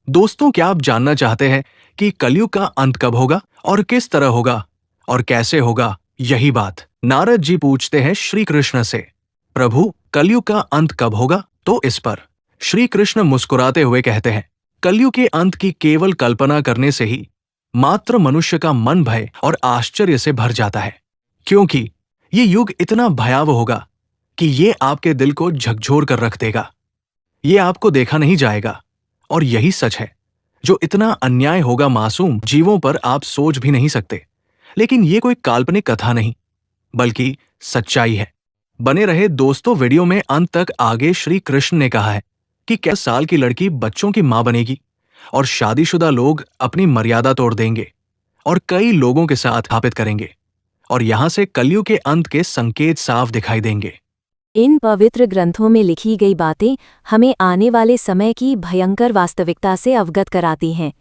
दोस्तों, क्या आप जानना चाहते हैं कि कलयुग का अंत कब होगा और किस तरह होगा और कैसे होगा? यही बात नारद जी पूछते हैं श्री कृष्ण से। प्रभु, कलयुग का अंत कब होगा? तो इस पर श्री कृष्ण मुस्कुराते हुए कहते हैं, कलयुग के अंत की केवल कल्पना करने से ही मात्र मनुष्य का मन भय और आश्चर्य से भर जाता है, क्योंकि ये युग इतना भयावह होगा कि ये आपके दिल को झकझोर कर रख देगा। ये आपको देखा नहीं जाएगा। और यही सच है, जो इतना अन्याय होगा मासूम जीवों पर आप सोच भी नहीं सकते। लेकिन ये कोई काल्पनिक कथा नहीं, बल्कि सच्चाई है। बने रहे दोस्तों वीडियो में अंत तक। आगे श्री कृष्ण ने कहा है कि क्या साल की लड़की बच्चों की मां बनेगी और शादीशुदा लोग अपनी मर्यादा तोड़ देंगे और कई लोगों के साथ स्थापित करेंगे और यहां से कलयुग के अंत के संकेत साफ दिखाई देंगे। इन पवित्र ग्रंथों में लिखी गई बातें हमें आने वाले समय की भयंकर वास्तविकता से अवगत कराती हैं।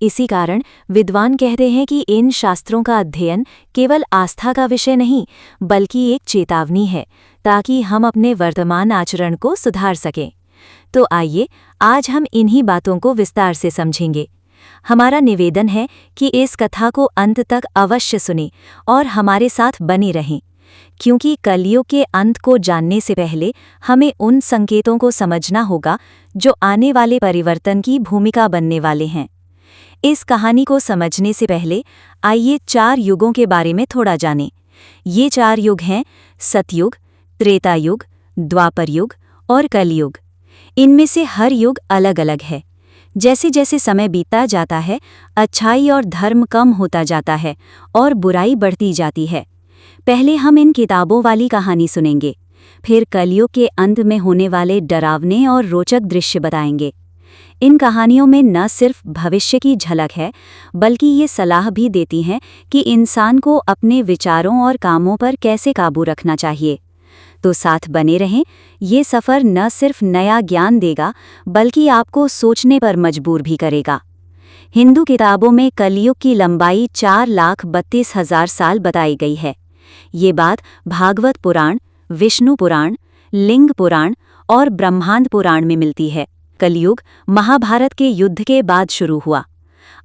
इसी कारण विद्वान कहते हैं कि इन शास्त्रों का अध्ययन केवल आस्था का विषय नहीं, बल्कि एक चेतावनी है, ताकि हम अपने वर्तमान आचरण को सुधार सकें। तो आइए, आज हम इन्हीं बातों को विस्तार से समझेंगे। हमारा निवेदन है कि इस कथा को अंत तक अवश्य सुनें और हमारे साथ बने रहें, क्योंकि कलयुग के अंत को जानने से पहले हमें उन संकेतों को समझना होगा जो आने वाले परिवर्तन की भूमिका बनने वाले हैं। इस कहानी को समझने से पहले आइए 4 युगों के बारे में थोड़ा जानें। ये 4 युग हैं सतयुग, त्रेता युग, द्वापर युग और कलयुग। इनमें से हर युग अलग अलग है। जैसे जैसे समय बीतता जाता है, अच्छाई और धर्म कम होता जाता है और बुराई बढ़ती जाती है। पहले हम इन किताबों वाली कहानी सुनेंगे, फिर कलयुग के अंत में होने वाले डरावने और रोचक दृश्य बताएंगे। इन कहानियों में न सिर्फ भविष्य की झलक है, बल्कि ये सलाह भी देती हैं कि इंसान को अपने विचारों और कामों पर कैसे काबू रखना चाहिए। तो साथ बने रहें। ये सफ़र न सिर्फ नया ज्ञान देगा, बल्कि आपको सोचने पर मजबूर भी करेगा। हिंदू किताबों में कलयुग की लंबाई 4,32,000 साल बताई गई है। ये बात भागवत पुराण, विष्णु पुराण, लिंग पुराण और ब्रह्मांड पुराण में मिलती है। कलयुग महाभारत के युद्ध के बाद शुरू हुआ।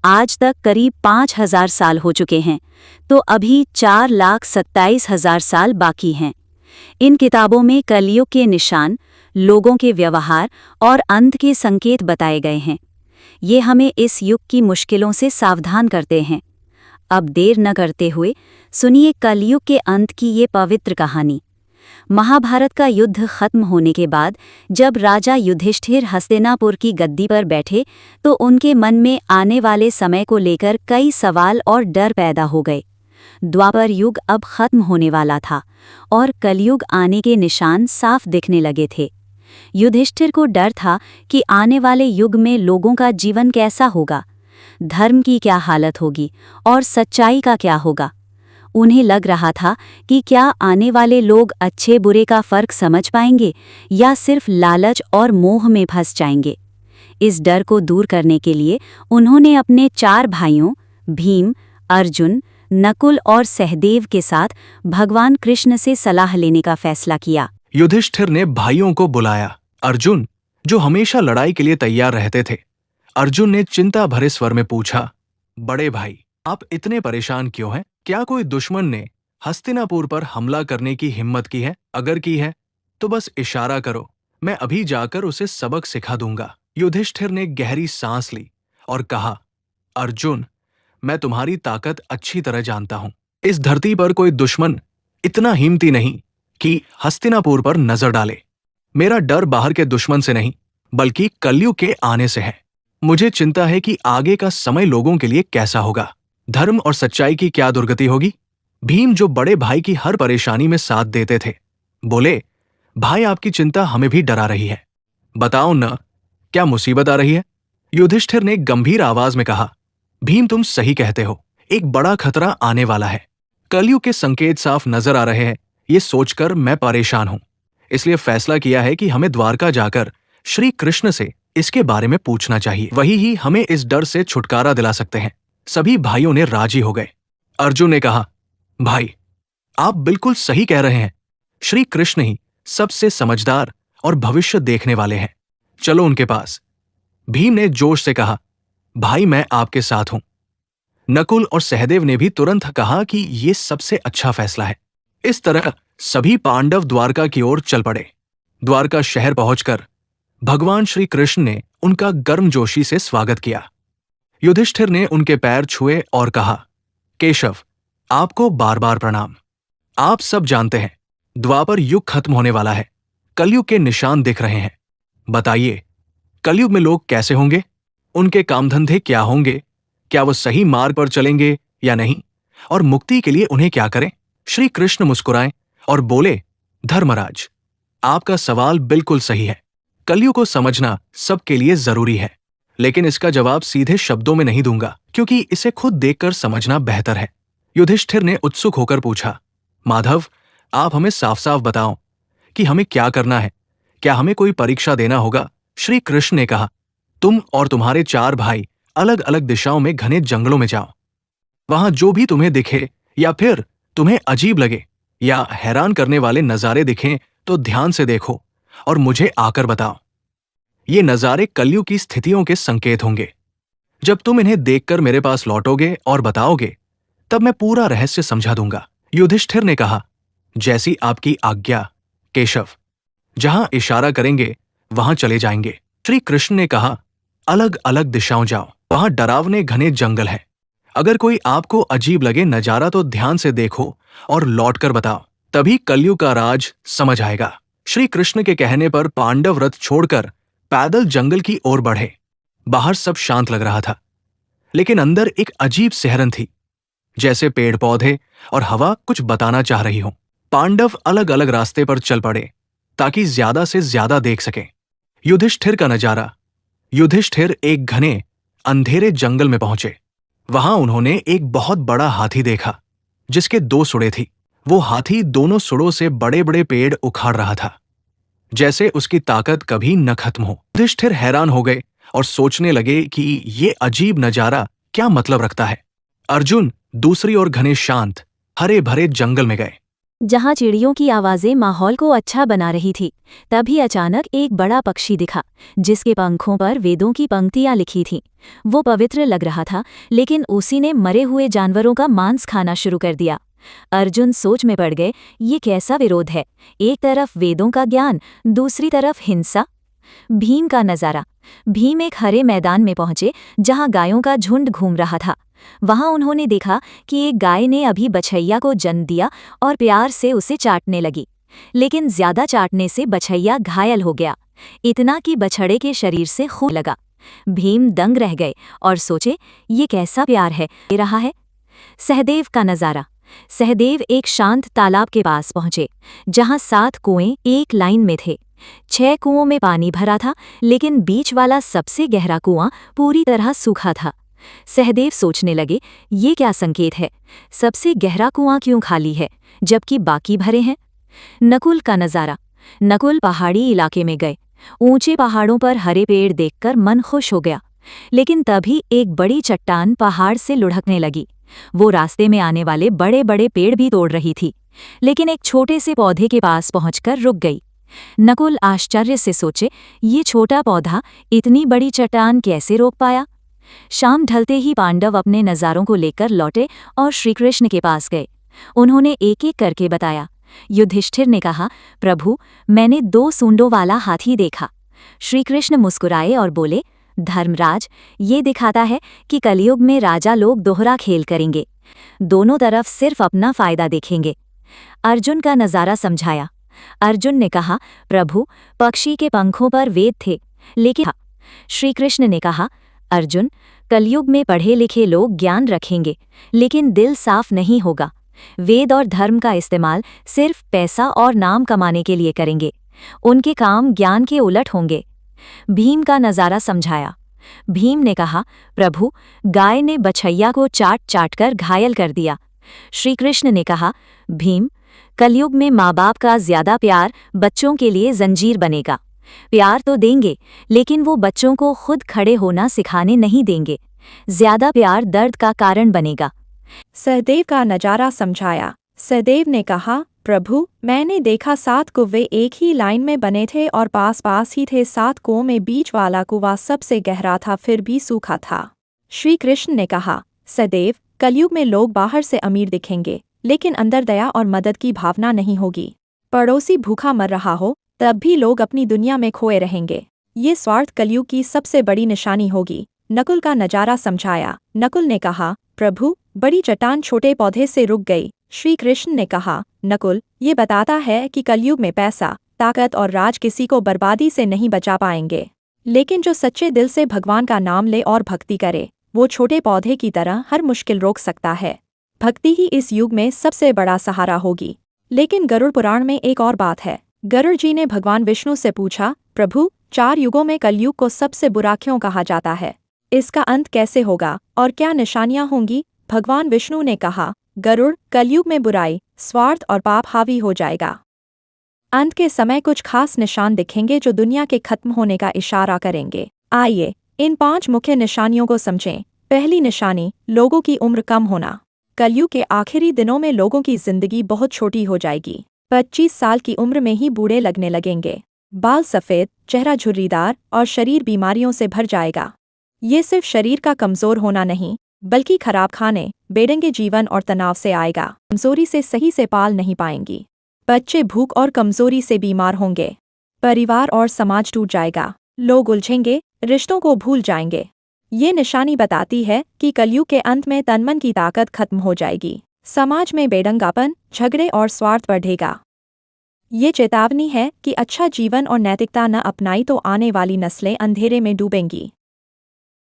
आज तक करीब 5,000 साल हो चुके हैं, तो अभी 4,27,000 साल बाकी हैं। इन किताबों में कलयुग के निशान, लोगों के व्यवहार और अंत के संकेत बताए गए हैं। ये हमें इस युग की मुश्किलों से सावधान करते हैं। अब देर न करते हुए सुनिए कलयुग के अंत की ये पवित्र कहानी। महाभारत का युद्ध खत्म होने के बाद जब राजा युधिष्ठिर हस्तिनापुर की गद्दी पर बैठे, तो उनके मन में आने वाले समय को लेकर कई सवाल और डर पैदा हो गए। द्वापर युग अब खत्म होने वाला था और कलयुग आने के निशान साफ दिखने लगे थे। युधिष्ठिर को डर था कि आने वाले युग में लोगों का जीवन कैसा होगा, धर्म की क्या हालत होगी और सच्चाई का क्या होगा। उन्हें लग रहा था कि क्या आने वाले लोग अच्छे बुरे का फर्क समझ पाएंगे या सिर्फ लालच और मोह में फंस जाएंगे। इस डर को दूर करने के लिए उन्होंने अपने 4 भाइयों भीम, अर्जुन, नकुल और सहदेव के साथ भगवान कृष्ण से सलाह लेने का फैसला किया। युधिष्ठिर ने भाइयों को बुलाया। अर्जुन, जो हमेशा लड़ाई के लिए तैयार रहते थे, अर्जुन ने चिंता भरे स्वर में पूछा, बड़े भाई, आप इतने परेशान क्यों हैं? क्या कोई दुश्मन ने हस्तिनापुर पर हमला करने की हिम्मत की है? अगर की है तो बस इशारा करो, मैं अभी जाकर उसे सबक सिखा दूंगा। युधिष्ठिर ने गहरी सांस ली और कहा, अर्जुन, मैं तुम्हारी ताकत अच्छी तरह जानता हूं। इस धरती पर कोई दुश्मन इतना हिम्मती नहीं कि हस्तिनापुर पर नजर डाले। मेरा डर बाहर के दुश्मन से नहीं, बल्कि कलयुग के आने से है। मुझे चिंता है कि आगे का समय लोगों के लिए कैसा होगा, धर्म और सच्चाई की क्या दुर्गति होगी। भीम, जो बड़े भाई की हर परेशानी में साथ देते थे, बोले, भाई, आपकी चिंता हमें भी डरा रही है। बताओ न, क्या मुसीबत आ रही है? युधिष्ठिर ने गंभीर आवाज में कहा, भीम, तुम सही कहते हो, एक बड़ा खतरा आने वाला है। कलयुग के संकेत साफ नजर आ रहे हैं। ये सोचकर मैं परेशान हूं, इसलिए फैसला किया है कि हमें द्वारका जाकर श्री कृष्ण से इसके बारे में पूछना चाहिए। वही ही हमें इस डर से छुटकारा दिला सकते हैं। सभी भाइयों ने राजी हो गए। अर्जुन ने कहा, भाई, आप बिल्कुल सही कह रहे हैं। श्री कृष्ण ही सबसे समझदार और भविष्य देखने वाले हैं। चलो उनके पास। भीम ने जोश से कहा, भाई मैं आपके साथ हूं। नकुल और सहदेव ने भी तुरंत कहा कि ये सबसे अच्छा फैसला है। इस तरह सभी पांडव द्वारका की ओर चल पड़े। द्वारका शहर पहुंचकर भगवान श्री कृष्ण ने उनका गर्मजोशी से स्वागत किया। युधिष्ठिर ने उनके पैर छुए और कहा, केशव, आपको बार बार प्रणाम। आप सब जानते हैं, द्वापर युग खत्म होने वाला है। कलयुग के निशान दिख रहे हैं। बताइए, कलयुग में लोग कैसे होंगे? उनके कामधंधे क्या होंगे? क्या वो सही मार्ग पर चलेंगे या नहीं? और मुक्ति के लिए उन्हें क्या करें? श्री कृष्ण मुस्कुराए और बोले, धर्मराज, आपका सवाल बिल्कुल सही है। कलयुग को समझना सबके लिए जरूरी है, लेकिन इसका जवाब सीधे शब्दों में नहीं दूंगा, क्योंकि इसे खुद देखकर समझना बेहतर है। युधिष्ठिर ने उत्सुक होकर पूछा, माधव, आप हमें साफ साफ बताओ कि हमें क्या करना है। क्या हमें कोई परीक्षा देना होगा? श्री कृष्ण ने कहा, तुम और तुम्हारे 4 भाई अलग अलग दिशाओं में घने जंगलों में जाओ। वहां जो भी तुम्हें दिखे या फिर तुम्हें अजीब लगे या हैरान करने वाले नजारे दिखें तो ध्यान से देखो और मुझे आकर बताओ। ये नजारे कलयुग की स्थितियों के संकेत होंगे। जब तुम इन्हें देखकर मेरे पास लौटोगे और बताओगे, तब मैं पूरा रहस्य समझा दूंगा। युधिष्ठिर ने कहा, जैसी आपकी आज्ञा केशव। जहां इशारा करेंगे वहां चले जाएंगे। श्री कृष्ण ने कहा, अलग अलग दिशाओं जाओ। वहां डरावने घने जंगल है। अगर कोई आपको अजीब लगे नजारा तो ध्यान से देखो और लौटकर बताओ, तभी कलयुग का राज समझ आएगा। श्री कृष्ण के कहने पर पांडव रथ छोड़कर पैदल जंगल की ओर बढ़े। बाहर सब शांत लग रहा था, लेकिन अंदर एक अजीब सिहरन थी, जैसे पेड़ पौधे और हवा कुछ बताना चाह रही हो। पांडव अलग अलग रास्ते पर चल पड़े ताकि ज्यादा से ज्यादा देख सकें। युधिष्ठिर का नजारा। युधिष्ठिर एक घने अंधेरे जंगल में पहुंचे। वहां उन्होंने एक बहुत बड़ा हाथी देखा, जिसके 2 सुड़े थी। वो हाथी दोनों सुड़ों से बड़े बड़े पेड़ उखाड़ रहा था, जैसे उसकी ताकत कभी न खत्म हो। युधिष्ठिर हैरान हो गए और सोचने लगे कि ये अजीब नजारा क्या मतलब रखता है। अर्जुन दूसरी ओर घने शांत हरे भरे जंगल में गए। जहाँ चिड़ियों की आवाजें माहौल को अच्छा बना रही थी, तभी अचानक एक बड़ा पक्षी दिखा, जिसके पंखों पर वेदों की पंक्तियां लिखी थीं। वो पवित्र लग रहा था, लेकिन उसी ने मरे हुए जानवरों का मांस खाना शुरू कर दिया। अर्जुन सोच में पड़ गए, ये कैसा विरोध है? एक तरफ वेदों का ज्ञान, दूसरी तरफ हिंसा। भीम का नजारा। भीम एक हरे मैदान में पहुंचे, जहां गायों का झुंड घूम रहा था। वहां उन्होंने देखा कि एक गाय ने अभी बछैया को जन्म दिया और प्यार से उसे चाटने लगी, लेकिन ज्यादा चाटने से बछैया घायल हो गया, इतना कि बछड़े के शरीर से खून लगा। भीम दंग रह गए और सोचे, ये कैसा प्यार है दे रहा है। सहदेव का नजारा। सहदेव एक शांत तालाब के पास पहुंचे, जहां 7 कुएं एक लाइन में थे। 6 कुओं में पानी भरा था, लेकिन बीच वाला सबसे गहरा कुआं पूरी तरह सूखा था। सहदेव सोचने लगे, ये क्या संकेत है? सबसे गहरा कुआं क्यों खाली है, जबकि बाकी भरे हैं? नकुल का नजारा। नकुल पहाड़ी इलाके में गए। ऊंचे पहाड़ों पर हरे पेड़ देखकर मन खुश हो गया, लेकिन तभी एक बड़ी चट्टान पहाड़ से लुढ़कने लगी। वो रास्ते में आने वाले बड़े बड़े पेड़ भी तोड़ रही थी, लेकिन एक छोटे से पौधे के पास पहुंचकर रुक गई। नकुल आश्चर्य से सोचे, ये छोटा पौधा इतनी बड़ी चट्टान कैसे रोक पाया? शाम ढलते ही पांडव अपने नज़ारों को लेकर लौटे और श्रीकृष्ण के पास गए। उन्होंने एक एक करके बताया। युधिष्ठिर ने कहा, प्रभु, मैंने 2 सूंडों वाला हाथी देखा। श्रीकृष्ण मुस्कुराए और बोले, धर्मराज, ये दिखाता है कि कलयुग में राजा लोग दोहरा खेल करेंगे। दोनों तरफ सिर्फ अपना फायदा देखेंगे। अर्जुन का नज़ारा समझाया। अर्जुन ने कहा, प्रभु, पक्षी के पंखों पर वेद थे, लेकिन श्रीकृष्ण ने कहा, अर्जुन, कलयुग में पढ़े लिखे लोग ज्ञान रखेंगे, लेकिन दिल साफ नहीं होगा। वेद और धर्म का इस्तेमाल सिर्फ पैसा और नाम कमाने के लिए करेंगे। उनके काम ज्ञान के उलट होंगे। भीम का नज़ारा समझाया। भीम ने कहा, प्रभु, गाय ने बछैया को चाट चाट कर घायल कर दिया। श्रीकृष्ण ने कहा, भीम, कलयुग में माँ बाप का ज्यादा प्यार बच्चों के लिए जंजीर बनेगा। प्यार तो देंगे, लेकिन वो बच्चों को खुद खड़े होना सिखाने नहीं देंगे। ज्यादा प्यार दर्द का कारण बनेगा। सहदेव का नजारा समझाया। सहदेव ने कहा, प्रभु, मैंने देखा 7 कुएं एक ही लाइन में बने थे और पास पास ही थे। 7 कुओं में बीच वाला कुआं सबसे गहरा था, फिर भी सूखा था। श्री कृष्ण ने कहा, सदैव कलयुग में लोग बाहर से अमीर दिखेंगे, लेकिन अंदर दया और मदद की भावना नहीं होगी। पड़ोसी भूखा मर रहा हो तब भी लोग अपनी दुनिया में खोए रहेंगे। ये स्वार्थ कलयुग की सबसे बड़ी निशानी होगी। नकुल का नजारा समझाया। नकुल ने कहा, प्रभु, बड़ी चट्टान छोटे पौधे से रुक गई। श्री कृष्ण ने कहा, नकुल, ये बताता है कि कलयुग में पैसा, ताकत और राज किसी को बर्बादी से नहीं बचा पाएंगे, लेकिन जो सच्चे दिल से भगवान का नाम ले और भक्ति करे, वो छोटे पौधे की तरह हर मुश्किल रोक सकता है। भक्ति ही इस युग में सबसे बड़ा सहारा होगी। लेकिन गरुड़ पुराण में एक और बात है। गरुड़ जी ने भगवान विष्णु से पूछा, प्रभु, 4 युगों में कलयुग को सबसे बुरा क्यों कहा जाता है? इसका अंत कैसे होगा और क्या निशानियां होंगी? भगवान विष्णु ने कहा, गरुड़, कलयुग में बुराई, स्वार्थ और पाप हावी हो जाएगा। अंत के समय कुछ खास निशान दिखेंगे जो दुनिया के खत्म होने का इशारा करेंगे। आइए इन 5 मुख्य निशानियों को समझें। पहली निशानी, लोगों की उम्र कम होना। कलयुग के आखिरी दिनों में लोगों की जिंदगी बहुत छोटी हो जाएगी। 25 साल की उम्र में ही बूढ़े लगने लगेंगे। बाल सफ़ेद, चेहरा झुर्रीदार और शरीर बीमारियों से भर जाएगा। ये सिर्फ शरीर का कमज़ोर होना नहीं, बल्कि खराब खाने, बेढंगे जीवन और तनाव से आएगा। कमज़ोरी से सही से पाल नहीं पाएंगी। बच्चे भूख और कमज़ोरी से बीमार होंगे। परिवार और समाज टूट जाएगा। लोग उलझेंगे, रिश्तों को भूल जाएंगे। ये निशानी बताती है कि कलयुग के अंत में तन मन की ताकत खत्म हो जाएगी। समाज में बेढंगापन, झगड़े और स्वार्थ बढ़ेगा। ये चेतावनी है कि अच्छा जीवन और नैतिकता न अपनाई तो आने वाली नस्लें अंधेरे में डूबेंगी।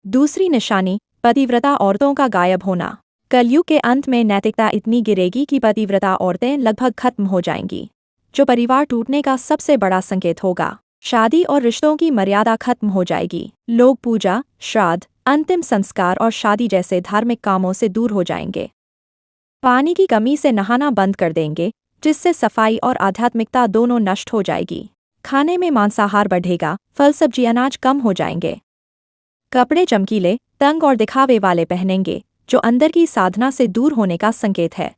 दूसरी निशानी, पतिव्रता औरतों का गायब होना। कलयुग के अंत में नैतिकता इतनी गिरेगी कि पतिव्रता औरतें लगभग खत्म हो जाएंगी, जो परिवार टूटने का सबसे बड़ा संकेत होगा। शादी और रिश्तों की मर्यादा खत्म हो जाएगी। लोग पूजा, श्राद्ध, अंतिम संस्कार और शादी जैसे धार्मिक कामों से दूर हो जाएंगे। पानी की कमी से नहाना बंद कर देंगे, जिससे सफाई और आध्यात्मिकता दोनों नष्ट हो जाएगी। खाने में मांसाहार बढ़ेगा, फल सब्जी अनाज कम हो जाएंगे। कपड़े चमकीले, तंग और दिखावे वाले पहनेंगे, जो अंदर की साधना से दूर होने का संकेत है।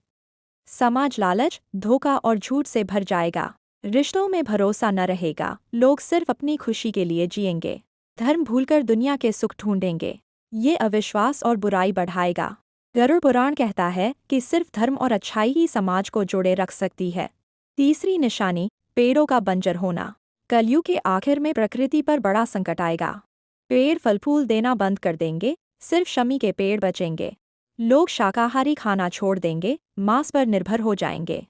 समाज लालच, धोखा और झूठ से भर जाएगा। रिश्तों में भरोसा न रहेगा। लोग सिर्फ अपनी खुशी के लिए जिएंगे। धर्म भूलकर दुनिया के सुख ढूंढेंगे। ये अविश्वास और बुराई बढ़ाएगा। गरुड़ पुराण कहता है कि सिर्फ धर्म और अच्छाई ही समाज को जोड़े रख सकती है। तीसरी निशानी, पेड़ों का बंजर होना। कलयुग के आखिर में प्रकृति पर बड़ा संकट आएगा। पेड़ फल फूल देना बंद कर देंगे, सिर्फ शमी के पेड़ बचेंगे। लोग शाकाहारी खाना छोड़ देंगे, मांस पर निर्भर हो जाएंगे।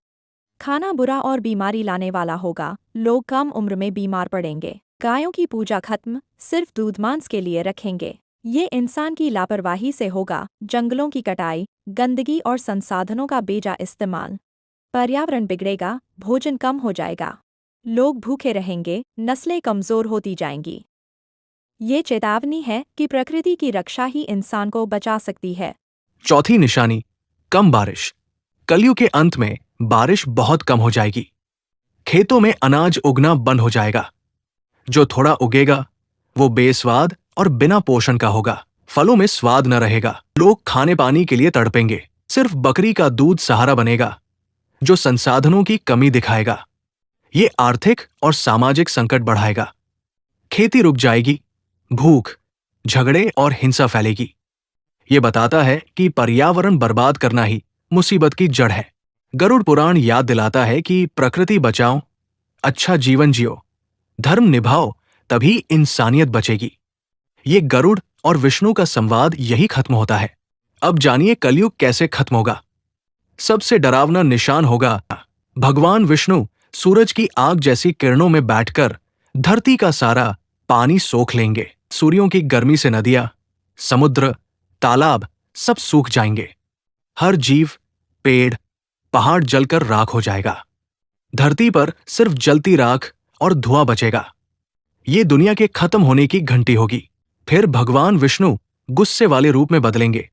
खाना बुरा और बीमारी लाने वाला होगा। लोग कम उम्र में बीमार पड़ेंगे। गायों की पूजा खत्म, सिर्फ दूध मांस के लिए रखेंगे। ये इंसान की लापरवाही से होगा। जंगलों की कटाई, गंदगी और संसाधनों का बेजा इस्तेमाल। पर्यावरण बिगड़ेगा, भोजन कम हो जाएगा। लोग भूखे रहेंगे, नस्लें कमजोर होती जाएंगी। ये चेतावनी है कि प्रकृति की रक्षा ही इंसान को बचा सकती है। चौथी निशानी, कम बारिश। कलयुग के अंत में बारिश बहुत कम हो जाएगी। खेतों में अनाज उगना बंद हो जाएगा। जो थोड़ा उगेगा वो बेस्वाद और बिना पोषण का होगा। फलों में स्वाद न रहेगा। लोग खाने पानी के लिए तड़पेंगे। सिर्फ बकरी का दूध सहारा बनेगा, जो संसाधनों की कमी दिखाएगा। ये आर्थिक और सामाजिक संकट बढ़ाएगा। खेती रुक जाएगी। भूख, झगड़े और हिंसा फैलेगी। ये बताता है कि पर्यावरण बर्बाद करना ही मुसीबत की जड़ है। गरुड़ पुराण याद दिलाता है कि प्रकृति बचाओ, अच्छा जीवन जियो, धर्म निभाओ, तभी इंसानियत बचेगी। ये गरुड़ और विष्णु का संवाद यही खत्म होता है। अब जानिए कलयुग कैसे खत्म होगा। सबसे डरावना निशान होगा भगवान विष्णु सूरज की आग जैसी किरणों में बैठकर धरती का सारा पानी सोख लेंगे। सूर्यों की गर्मी से नदियां, समुद्र, तालाब सब सूख जाएंगे। हर जीव, पेड़, पहाड़ जलकर राख हो जाएगा। धरती पर सिर्फ जलती राख और धुआं बचेगा। ये दुनिया के खत्म होने की घंटी होगी। फिर भगवान विष्णु गुस्से वाले रूप में बदलेंगे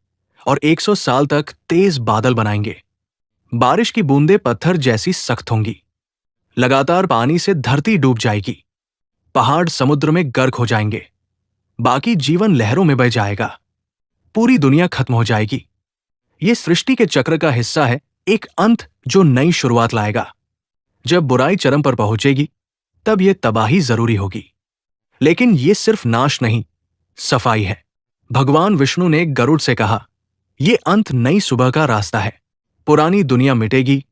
और 100 साल तक तेज बादल बनाएंगे। बारिश की बूंदें पत्थर जैसी सख्त होंगी। लगातार पानी से धरती डूब जाएगी। पहाड़ समुद्र में गर्क हो जाएंगे। बाकी जीवन लहरों में बह जाएगा। पूरी दुनिया खत्म हो जाएगी। ये सृष्टि के चक्र का हिस्सा है, एक अंत जो नई शुरुआत लाएगा। जब बुराई चरम पर पहुंचेगी, तब यह तबाही जरूरी होगी। लेकिन ये सिर्फ नाश नहीं, सफाई है। भगवान विष्णु ने गरुड़ से कहा, ये अंत नई सुबह का रास्ता है। पुरानी दुनिया मिटेगी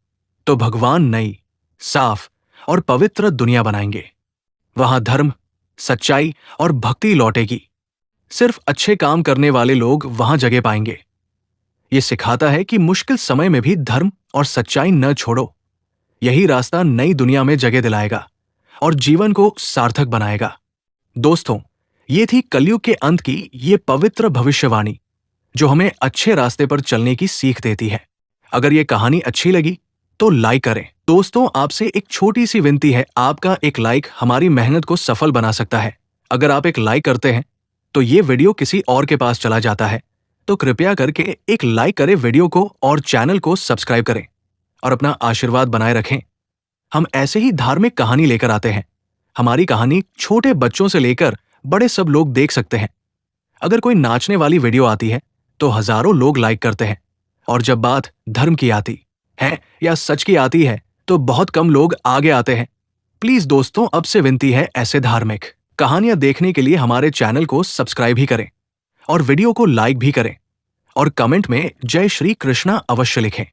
तो भगवान नई, साफ और पवित्र दुनिया बनाएंगे। वहां धर्म, सच्चाई और भक्ति लौटेगी। सिर्फ अच्छे काम करने वाले लोग वहां जगह पाएंगे। ये सिखाता है कि मुश्किल समय में भी धर्म और सच्चाई न छोड़ो। यही रास्ता नई दुनिया में जगह दिलाएगा और जीवन को सार्थक बनाएगा। दोस्तों, ये थी कलयुग के अंत की ये पवित्र भविष्यवाणी, जो हमें अच्छे रास्ते पर चलने की सीख देती है। अगर ये कहानी अच्छी लगी तो लाइक करें। दोस्तों, आपसे एक छोटी सी विनती है, आपका एक लाइक हमारी मेहनत को सफल बना सकता है। अगर आप एक लाइक करते हैं तो ये वीडियो किसी और के पास चला जाता है, तो कृपया करके एक लाइक करें वीडियो को और चैनल को सब्सक्राइब करें और अपना आशीर्वाद बनाए रखें। हम ऐसे ही धार्मिक कहानी लेकर आते हैं। हमारी कहानी छोटे बच्चों से लेकर बड़े सब लोग देख सकते हैं। अगर कोई नाचने वाली वीडियो आती है तो हजारों लोग लाइक करते हैं, और जब बात धर्म की आती है या सच की आती है तो बहुत कम लोग आगे आते हैं। प्लीज दोस्तों, अब से विनती है, ऐसे धार्मिक कहानियां देखने के लिए हमारे चैनल को सब्सक्राइब ही करें और वीडियो को लाइक भी करें और कमेंट में जय श्री कृष्णा अवश्य लिखें।